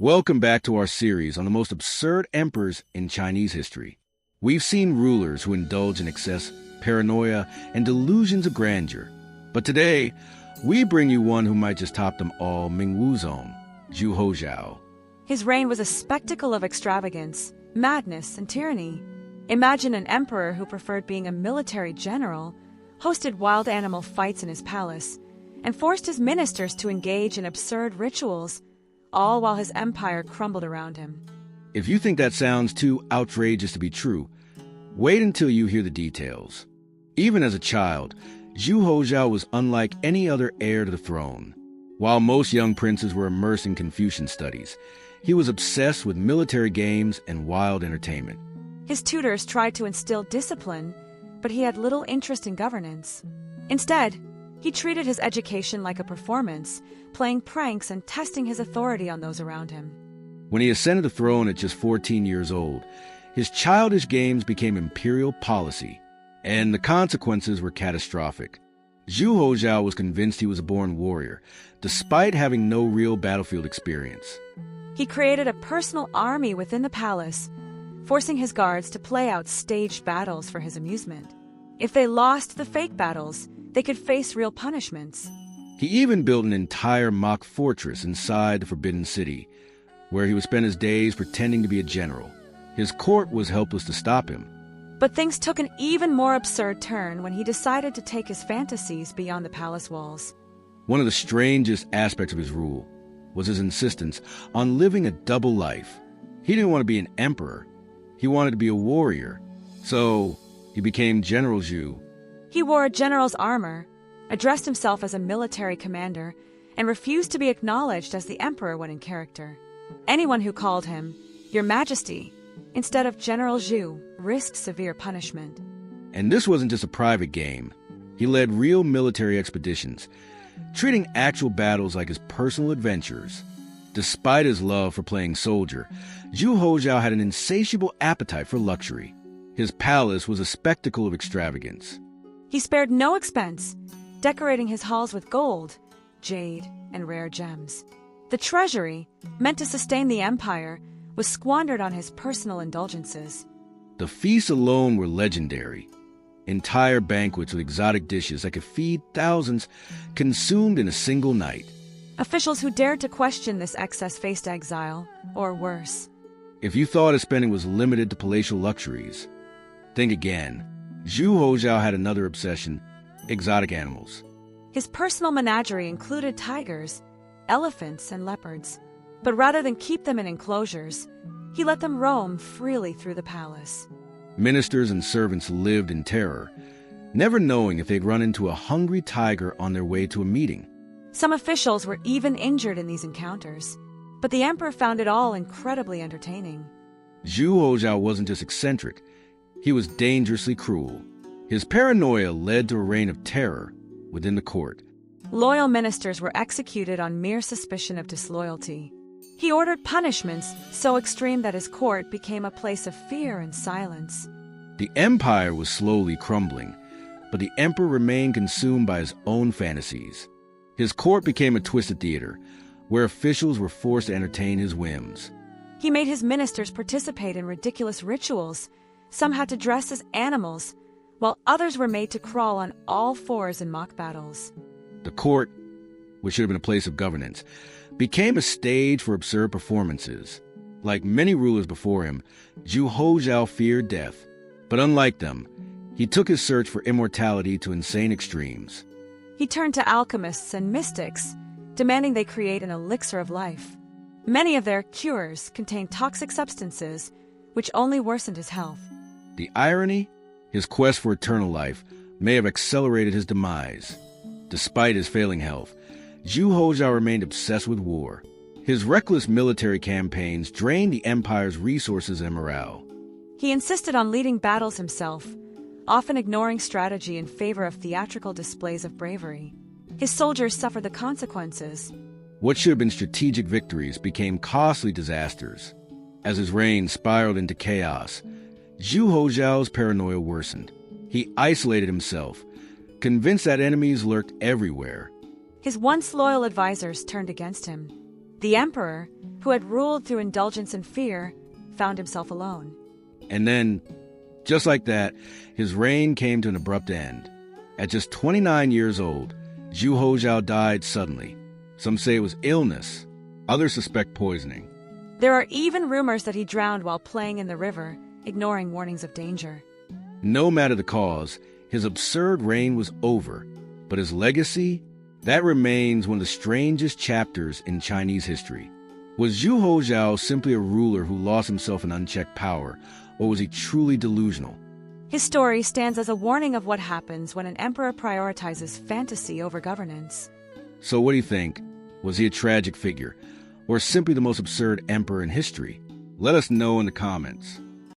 Welcome back to our series on the most absurd emperors in Chinese history. We've seen rulers who indulge in excess, paranoia, and delusions of grandeur. But today, we bring you one who might just top them all, Ming Zhu Houzhao. His reign was a spectacle of extravagance, madness, and tyranny. Imagine an emperor who preferred being a military general, hosted wild animal fights in his palace, and forced his ministers to engage in absurd rituals, all while his empire crumbled around him. If you think that sounds too outrageous to be true, wait until you hear the details. Even as a child, Zhu Houzhao was unlike any other heir to the throne. While most young princes were immersed in Confucian studies, he was obsessed with military games and wild entertainment. His tutors tried to instill discipline, but he had little interest in governance. Instead, he treated his education like a performance, playing pranks and testing his authority on those around him. When he ascended the throne at just 14 years old, his childish games became imperial policy, and the consequences were catastrophic. Zhu Houzhao was convinced he was a born warrior, despite having no real battlefield experience. He created a personal army within the palace, forcing his guards to play out staged battles for his amusement. If they lost the fake battles, they could face real punishments. He even built an entire mock fortress inside the Forbidden City, where he would spend his days pretending to be a general. His court was helpless to stop him. But things took an even more absurd turn when he decided to take his fantasies beyond the palace walls. One of the strangest aspects of his rule was his insistence on living a double life. He didn't want to be an emperor. He wanted to be a warrior. So he became General Zhu. He wore a general's armor, addressed himself as a military commander, and refused to be acknowledged as the emperor when in character. Anyone who called him Your Majesty instead of General Zhu risked severe punishment. And this wasn't just a private game. He led real military expeditions, treating actual battles like his personal adventures. Despite his love for playing soldier, Zhu Houzhao had an insatiable appetite for luxury. His palace was a spectacle of extravagance. He spared no expense, decorating his halls with gold, jade, and rare gems. The treasury, meant to sustain the empire, was squandered on his personal indulgences. The feasts alone were legendary. Entire banquets with exotic dishes that could feed thousands, consumed in a single night. Officials who dared to question this excess faced exile, or worse. If you thought his spending was limited to palatial luxuries, think again. Zhu Houzhao had another obsession: exotic animals. His personal menagerie included tigers, elephants, and leopards. But rather than keep them in enclosures, he let them roam freely through the palace. Ministers and servants lived in terror, never knowing if they'd run into a hungry tiger on their way to a meeting. Some officials were even injured in these encounters, but the emperor found it all incredibly entertaining. Zhu Houzhao wasn't just eccentric, he was dangerously cruel. His paranoia led to a reign of terror within the court. Loyal ministers were executed on mere suspicion of disloyalty. He ordered punishments so extreme that his court became a place of fear and silence. The empire was slowly crumbling, but the emperor remained consumed by his own fantasies. His court became a twisted theater, where officials were forced to entertain his whims. He made his ministers participate in ridiculous rituals. Some had to dress as animals, while others were made to crawl on all fours in mock battles. The court, which should have been a place of governance, became a stage for absurd performances. Like many rulers before him, Zhu Houzhao feared death. But unlike them, he took his search for immortality to insane extremes. He turned to alchemists and mystics, demanding they create an elixir of life. Many of their cures contained toxic substances, which only worsened his health. The irony? His quest for eternal life may have accelerated his demise. Despite his failing health, Zhu Houzhao remained obsessed with war. His reckless military campaigns drained the empire's resources and morale. He insisted on leading battles himself, often ignoring strategy in favor of theatrical displays of bravery. His soldiers suffered the consequences. What should have been strategic victories became costly disasters. As his reign spiraled into chaos, Zhu Houzhao's paranoia worsened. He isolated himself, convinced that enemies lurked everywhere. His once loyal advisors turned against him. The emperor, who had ruled through indulgence and fear, found himself alone. And then, just like that, his reign came to an abrupt end. At just 29 years old, Zhu Houzhao died suddenly. Some say it was illness, others suspect poisoning. There are even rumors that he drowned while playing in the river, ignoring warnings of danger. No matter the cause, his absurd reign was over, but his legacy, that remains one of the strangest chapters in Chinese history. Was Zhu Houzhao simply a ruler who lost himself in unchecked power, or was he truly delusional? His story stands as a warning of what happens when an emperor prioritizes fantasy over governance. So what do you think? Was he a tragic figure, or simply the most absurd emperor in history? Let us know in the comments.